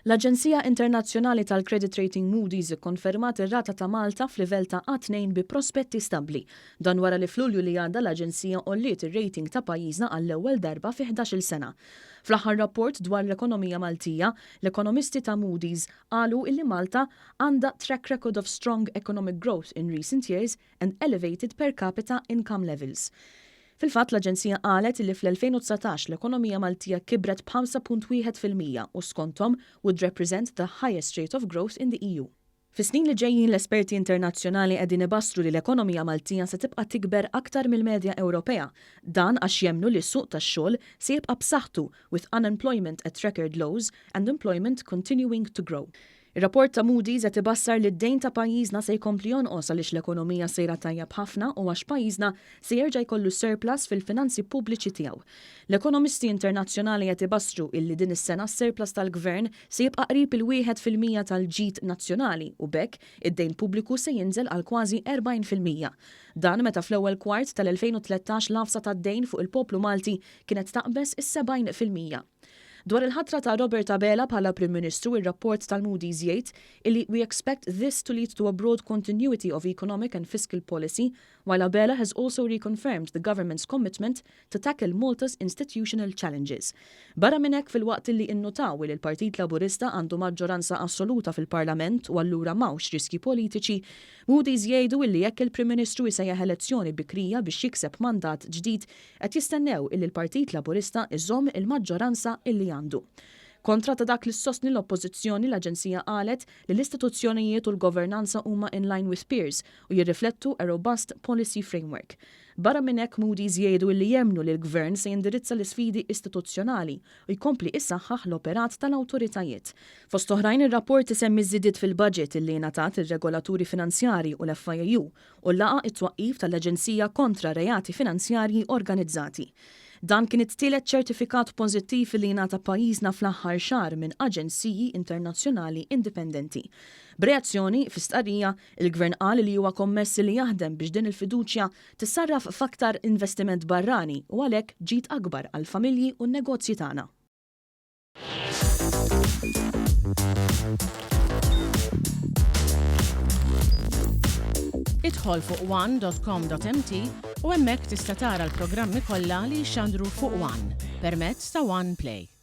L-Aġenzija Internazzjonali tal-Credit Rating Moody'S ikkonfermat ir-rata ta' Malta f'livell ta' A2 bi prospetti stabbli. Dan wara li f'Lulju li għadda l-Aġenzija għolliet ir-rating ta' pajjiżna għall-ewwel darba fi 11-il sena. Fl-aħħar rapport dwar l-ekonomija Maltija, l-ekonomisti ta' Moody'S qalu illi Malta għandha track record of strong economic growth in recent years and elevated per capita income levels. Fil-fatt l-Aġenzija qalet li fl-2019 l-ekonomija Maltija kibret b'5.1% u skontom would represent the highest rate of growth in the EU. Fis-snin li ġejjin l-esperti internazzjonali qegħdin ibastru li l-ekonomija Maltija se tibqa' tikber aktar mill-medja Ewropea. Dan għax jemmnu li s-suq tax-xogħol se jibqa' b'saħħtu with unemployment at record lows and employment continuing to grow. Ir-rapport ta' Moody'S qed ibassar li d-dejn ta' pajjiżna se jkompli jonqos għaliex l-ekonomija sejra tajjeb ħafna u għax pajjiżna se jerġa' jkollu surplus fil-finanzi pubbliċi tiegħu. L-ekonomisti internazzjonali qed ibassru illi din is-sena s-surplus tal-gvern se jibqa' qrib il-1% tal-ġid nazzjonali u bekk id-dejn pubbliku se jinżel għal kważi 40%. Dan meta fl-ewwel kwart tal-2013 l-għafsa tad-dejn fuq il-poplu Malti kienet taqbes is-70%. Dwar il-ħatra ta' Robert Abela bħala Prim Ministru, ir-rapport tal-Moody'S jgħid illi we expect this to lead to a broad continuity of economic and fiscal policy, while Abela has also reconfirmed the government's commitment to tackle Malta's institutional challenges. Barra minn hekk fil-waqt illi innutaw li l-Partit Laburista għandu maġġoranza assoluta fil-Parlament u allura m'hawnx riski politiċi, Moody'S jgħidu illi jekk il-Prim Ministru jsejjaħ elezzjoni bikrija biex jikseb mandat ġdid qed jistennew illi l-Partit Laburista iżomm il-maġġoranza illi għandu. Kontra ta' dak li sostni l-oppożizzjoni l-Aġenzija qalet li l-istituzzjonijiet u l-governanza huma in line with peers u jirriflettu a robust policy framework. Barra minn hekk Moody'S jgħidu li jemmnu li l-Gvern se jindirizza l-isfidi istituzzjonali u jkompli issaħħaħ l-operat tal-awtoritajiet. Fost oħrajn ir-rapport isemmi żidiet fil-budget illi ngħatat ir-regolaturi finanzjarji u l-FIU u laqa it-twaqqif tal-Aġenzija kontra reati finanzjarji organizzati. Dan kien it-tielet ċertifikat pożittiv li jingħata pajjiżna fl-aħħar xahar minn aġenziji internazzjonali indipendenti. B'reazzjoni fi stqarrija, il-Gvern qal li huwa kommessi li jaħdem biex din il-fiduċja tissarraf f'aktar investiment barrani u għalhekk ġid akbar għall-familji u n-negozji tagħna. Idħol fuq one.com.mt u hemmhekk tista' tara l-programmi kollha li jxandru fuq One permezz ta' One Play.